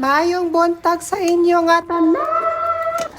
Mayong buntag sa inyo nga tanan!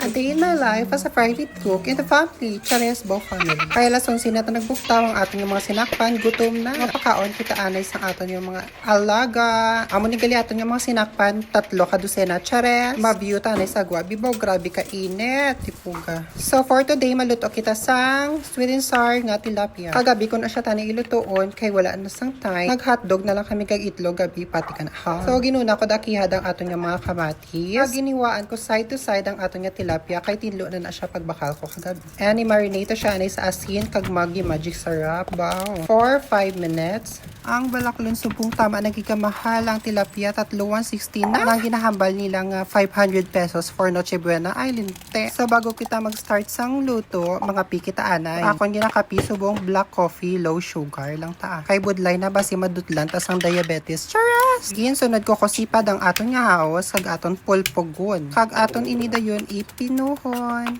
A day in my life as a private cook in the family, Chares Bo family. Kaya lasong sinata nagbuktaw ang ating mga sinakpan, gutom na. Mapakaon kita anay sa aton yung mga alaga. Amo ni gali aton yung mga sinakpan, 3 kadusena Chares. Mabiyuta tanay sa Guabibo, grabe ka init, tipuga. So for today, maluto kita sang sweet and sour nga tilapia. Kagabi ko na siya tanay ilutoon, kay wala na sang time. Nag-hotdog na lang kami kag itlog, gabi pati ka na ha. So ginuna ko dakihad ang aton yung mga kamatis. Giniwaan ko side to side ang aton yung tilapia kay tinlo na siya pagbakal ko kagabi. And i-marinate siya anay sa asin kag magic sarap. Wow. For 5 minutes. Ang balaklon subong tama nagikamahal ang tilapia 3,160 na. Ang ginahambal nilang 500 pesos for Noche Buena ay linte. So bago kita mag-start sang luto, mga pikita anay. Akon ginakapi subong black coffee, low sugar lang ta. Kay budlay na basi madutlan tas ang diabetes. Charas! Gin sunod ko sipad ang aton nga haos kag aton pulpogon. Kag aton inidayon ipinuhon.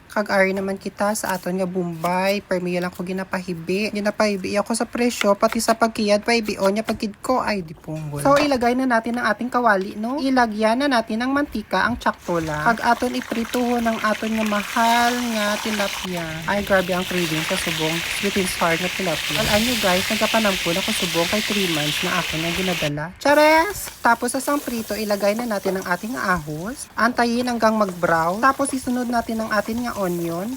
Kag ari naman kita sa aton nga Bombay, permiyo lang ko ginapahibi. Ginapahibi ako sa presyo, pati sa pagkiyad, paibion niya pagkid ko, ay di punggol. So ilagay na natin ang ating kawali, no? Ilagyan na natin ng mantika, ang tsaktola. Kag aton iprituho ng aton nga mahal nga tilapia. Ay grabe ang craving sa subong sweet and sour nga tilapia. Alam nyo guys, nagkapanampun ako subong kay 3 months na ako na ginadala. Chares! Tapos sa sang prito, ilagay na natin ang ating ahos. Antayin hanggang mag-brown. Tapos isunod natin ang ating nga onion,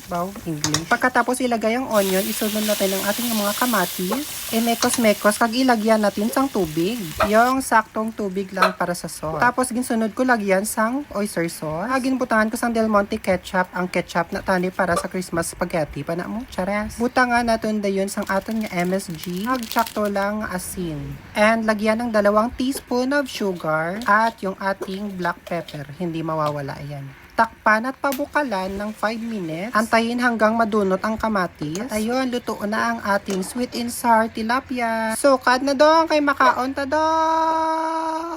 English. Pagkatapos ilagay ang onion, isunod natin ang ating mga kamatis. Mekos-mekos, kag ilagyan natin sang tubig. Yung saktong tubig lang para sa sauce. Tapos ginsunod ko lagyan sang oyster sauce. Ginbutahan ko sang Del Monte ketchup, ang ketchup na tani para sa Christmas spaghetti. Pana mo, chares. Butangan natin dayon sang aton nga MSG. Sakto lang asin. And lagyan ng 2 teaspoon of sugar at yung ating black pepper. Hindi mawawala yan. Takpan at pabukalan ng 5 minutes. Antayin hanggang madunot ang kamatis. At ayun, luto na ang ating sweet and sour tilapia. So, kad na dong kay makaon ta dong!